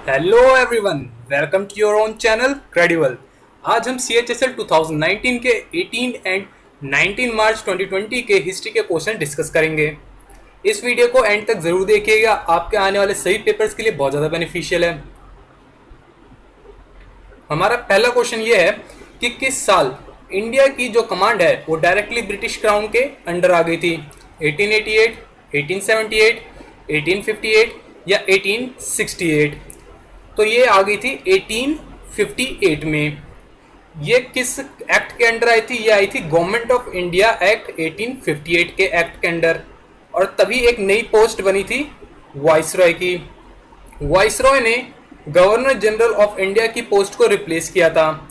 Hello everyone, welcome to your own channel credible. आज हम CHSL 2019 के 18 एंड 19 मार्च 2020 के हिस्ट्री के क्वेश्चन डिस्कस करेंगे। इस वीडियो को एंड तक जरूर देखिएगा, आपके आने वाले सभी पेपर्स के लिए बहुत ज़्यादा बेनिफिशियल है। हमारा पहला क्वेश्चन ये है कि किस साल इंडिया की जो कमांड है वो डायरेक्टली ब्रिटिश क्राउन के अंडर आ गई थी। 1888, 1878, 1858 या 1868। तो ये आ गई थी 1858 में। ये किस एक्ट के अंडर आई थी? ये आई थी गवर्नमेंट ऑफ इंडिया एक्ट 1858 के एक्ट के अंडर। और तभी एक नई पोस्ट बनी थी वाइसरॉय की। वाइसरॉय ने गवर्नर जनरल ऑफ इंडिया की पोस्ट को रिप्लेस किया था।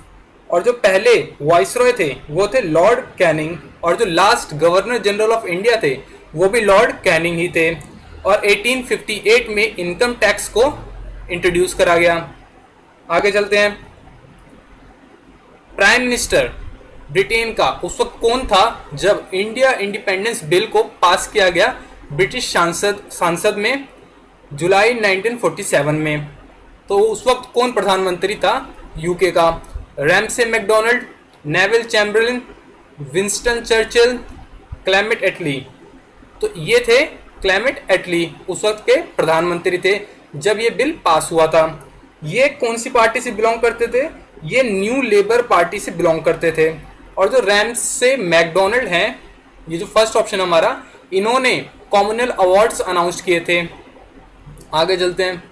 और जो पहले वाइसरॉय थे वो थे लॉर्ड कैनिंग, और जो last governor general of India थे वो भी लॉर्ड कैनिंग ही थे। और 1858 में इनकम टैक्स को इंट्रोड्यूस करा गया। आगे चलते हैं। प्राइम मिनिस्टर ब्रिटेन का उस वक्त कौन था जब इंडिया इंडिपेंडेंस बिल को पास किया गया ब्रिटिश सांसद में जुलाई 1947 में? तो उस वक्त कौन प्रधानमंत्री था यूके का? Ramsay MacDonald, Neville Chamberlain, Winston Churchill, Clement Attlee. तो ये थे क्लेमेंट एटली, उस वक्त के प्रधानमंत्री थे जब ये बिल पास हुआ था। ये कौन सी पार्टी से बिलोंग करते थे? ये न्यू लेबर पार्टी से बिलोंग करते थे। और जो रैमसे मैकडोनल्ड हैं, ये जो फर्स्ट ऑप्शन हमारा, इन्होंने कॉमनवेल्थ अवार्ड्स अनाउंस किए थे। आगे चलते हैं।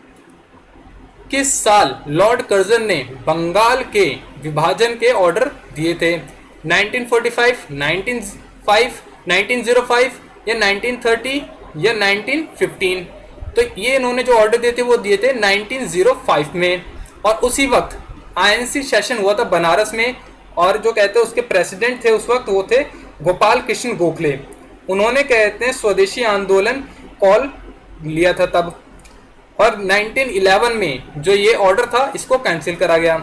किस साल लॉर्ड कर्जन ने बंगाल के विभाजन के ऑर्डर दिए थे? 1945, 1905, 1905 या 1930 या 1915? तो ये इन्होंने जो ऑर्डर दिए थे वो दिए थे 1905 में। और उसी वक्त INC सेशन हुआ था बनारस में, और जो कहते हैं उसके प्रेसिडेंट थे उस वक्त वो थे गोपाल कृष्ण गोखले। उन्होंने कहते हैं स्वदेशी आंदोलन कॉल लिया था तब। और 1911 में जो ये ऑर्डर था इसको कैंसिल करा गया।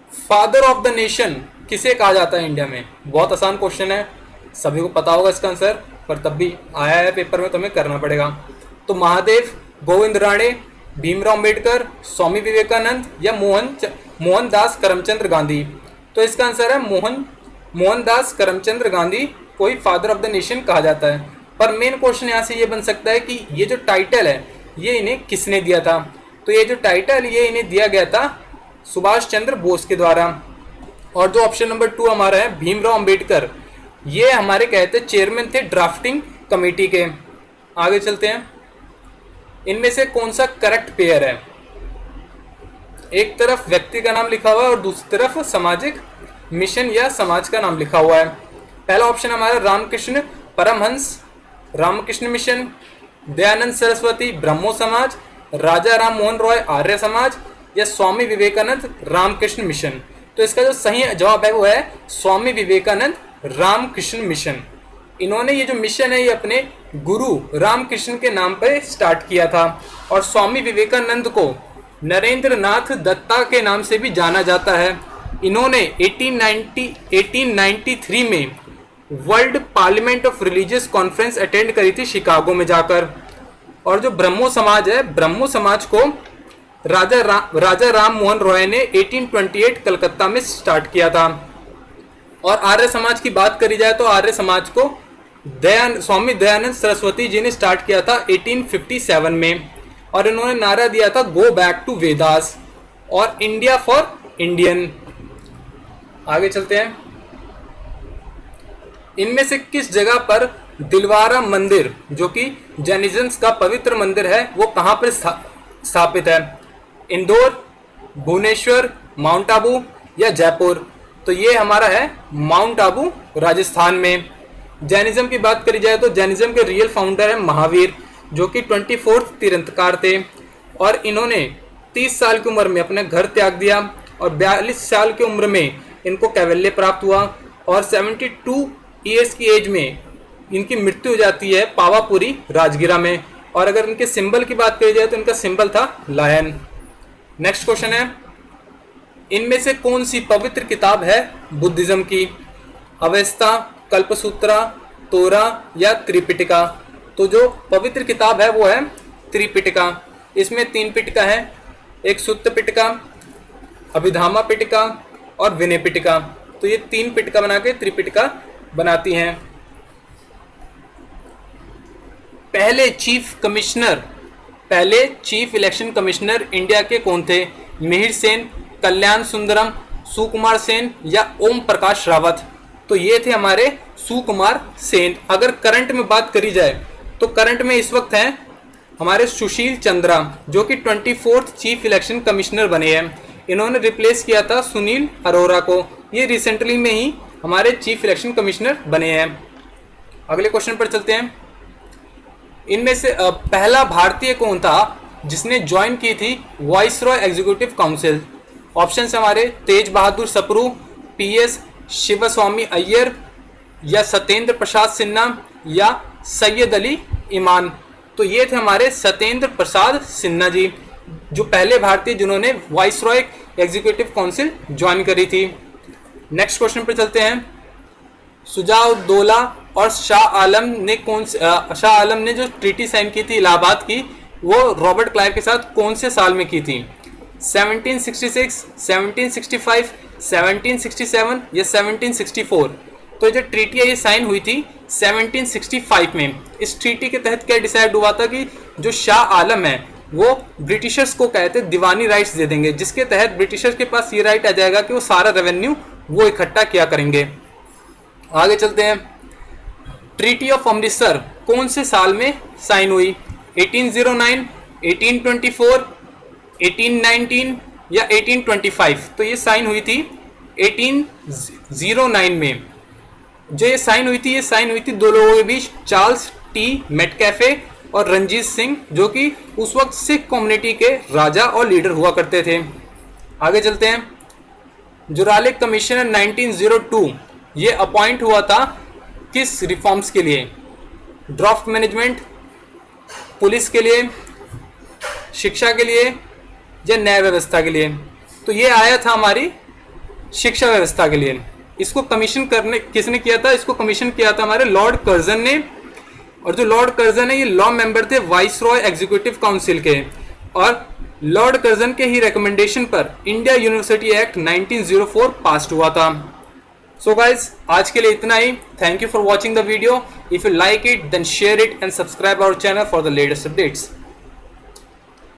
फादर ऑफ द नेशन किसे कहा जाता है इंडिया में? बहुत आसान क्वेश्चन है, सभी को पता होगा इसका आंसर, पर तब भी आया है पेपर में तो हमें करना पड़ेगा। तो महादेव, गोविंद राणे, भीमराव अम्बेडकर, स्वामी विवेकानंद या मोहनदास करमचंद गांधी? तो इसका आंसर है मोहनदास करमचंद गांधी को ही फादर ऑफ द नेशन कहा जाता है। पर मेन क्वेश्चन यहाँ से ये बन सकता है कि ये जो टाइटल है ये इन्हें किसने दिया था? तो ये जो टाइटल ये इन्हें दिया गया था सुभाष चंद्र बोस के द्वारा। और जो ऑप्शन नंबर 2 हमारा है भीमराव अम्बेडकर, ये हमारे कहते चेयरमैन थे ड्राफ्टिंग कमेटी के। आगे चलते हैं। इनमें से कौन सा करेक्ट पेयर है? एक तरफ व्यक्ति का नाम लिखा हुआ है और दूसरी तरफ सामाजिक मिशन या समाज का नाम लिखा हुआ है। पहला ऑप्शन हमारा रामकृष्ण परमहंस रामकृष्ण मिशन, दयानंद सरस्वती ब्रह्मो समाज, राजा राम मोहन रॉय आर्य समाज या स्वामी विवेकानंद रामकृष्ण मिशन? तो इसका जो सही जवाब है वो है स्वामी विवेकानंद रामकृष्ण मिशन। इन्होंने ये जो मिशन है ये अपने गुरु रामकृष्ण के नाम पर स्टार्ट किया था। और स्वामी विवेकानंद को नरेंद्र नाथ दत्ता के नाम से भी जाना जाता है। इन्होंने 1893 में world parliament of religious conference attend करी थी शिकागो में जाकर। और जो ब्रह्मो समाज है, ब्रह्मो समाज को राजा राम मोहन रॉय ने 1828 कलकत्ता में स्टार्ट किया था। और आर्य समाज की बात करी जाए तो आर्य समाज को स्वामी दयानंद सरस्वती जी ने स्टार्ट किया था 1857 में। और इन्होंने नारा दिया था गो बैक टू वेदास और इंडिया फॉर इंडियन। आगे चलते हैं। इनमें से किस जगह पर दिलवारा मंदिर, जो कि जैनिज्म का पवित्र मंदिर है, वो कहां पर स्थापित है? इंदौर, भुवनेश्वर, माउंट आबू या जयपुर? तो ये हमारा है माउंट आबू राजस्थान में। जैनिज्म की बात करी जाए तो जैनिज्म के रियल फाउंडर है महावीर, जो कि 24th तीर्थंकर थे। और इन्होंने 30 साल की उम्र में अपना घर त्याग दिया और 42 साल की उम्र में इनको कैवल्य प्राप्त हुआ। और 72 ईयर्स की एज में इनकी मृत्यु हो जाती है पावापुरी राजगिरा में। और अगर इनके सिंबल की बात करी जाए तो इनका सिंबल था लायन। नेक्स्ट क्वेश्चन है, इनमें से कौन सी पवित्र किताब है बुद्धिज्म की? अवेस्ता, कल्पसूत्रा, तोरा या त्रिपिटका? तो जो पवित्र किताब है वो है त्रिपिटका। इसमें 3 पिटका है, एक सुत्त पिटका, अभिधामा पिटका और विनय पिटका। तो ये 3 पिटका बना के त्रिपिटका बनाती हैं। पहले चीफ इलेक्शन कमिश्नर इंडिया के कौन थे? मिहिर सेन, कल्याण सुंदरम, सुकुमार सेन या ओम प्रकाश रावत? तो ये थे हमारे सुकुमार सेन। अगर करंट में बात करी जाए तो करंट में इस वक्त हैं हमारे सुशील चंद्रा, जो कि 24th चीफ इलेक्शन कमिश्नर बने हैं। इन्होंने रिप्लेस किया था सुनील अरोरा को। ये रिसेंटली में ही हमारे चीफ इलेक्शन कमिश्नर बने हैं। अगले क्वेश्चन पर चलते हैं। इनमें से पहला भारतीय कौन था जिसने ज्वाइन की थी वाइसरॉय एग्जीक्यूटिव काउंसिल? ऑप्शन हमारे तेज बहादुर सप्रू, PS शिवस्वामी अय्यर या सत्येंद्र प्रसाद सिन्हा या सैयद अली इमान? तो ये थे हमारे सत्येंद्र प्रसाद सिन्हा जी, जो पहले भारतीय जिन्होंने वाइसरॉय एग्जीक्यूटिव काउंसिल ज्वाइन करी थी। नेक्स्ट क्वेश्चन पर चलते हैं। सुजाउद्दौला और शाह आलम ने जो ट्रीटी साइन की थी इलाहाबाद की, वो रॉबर्ट क्लाइव के साथ कौन से साल में की थी? 1766, 1765, 1767 या 1764? तो जो ट्रीटी है ये साइन हुई थी 1765 में। इस ट्रीटी के तहत क्या डिसाइड हुआ था कि जो शाह आलम है वो ब्रिटिशर्स को कहते दीवानी राइट्स दे देंगे, जिसके तहत ब्रिटिशर्स के पास ये राइट आ जाएगा कि वो सारा रेवेन्यू वो इकट्ठा किया करेंगे। आगे चलते हैं। ट्रीटी ऑफ अमृतसर कौन से साल में साइन हुई? 1809, 1824, 1819 या 1825? तो ये साइन हुई थी 1809 में। जो ये साइन हुई थी 2 लोगों के बीच, चार्ल्स टी मेटकैफे और रंजीत सिंह, जो कि उस वक्त सिख कम्युनिटी के राजा और लीडर हुआ करते थे। आगे चलते हैं। जो राले कमीशनर 1902 ये अपॉइंट हुआ था किस रिफॉर्म्स के लिए? ड्राफ्ट मैनेजमेंट, पुलिस के लिए, शिक्षा के लिए या न्याय व्यवस्था के लिए? तो ये आया था हमारी शिक्षा व्यवस्था के लिए। इसको कमीशन किसने किया था? इसको कमीशन किया था हमारे लॉर्ड कर्जन ने। और जो लॉर्ड कर्जन है ये लॉ मेंबर थे वाइसरॉय एग्जीक्यूटिव काउंसिल के, और लॉर्ड कर्जन के ही रिकमेंडेशन पर इंडिया यूनिवर्सिटी एक्ट 1904 पास हुआ था। सो गाइज आज के लिए इतना ही। Thank you for watching the video. If you like it then share it and subscribe our channel for the latest updates.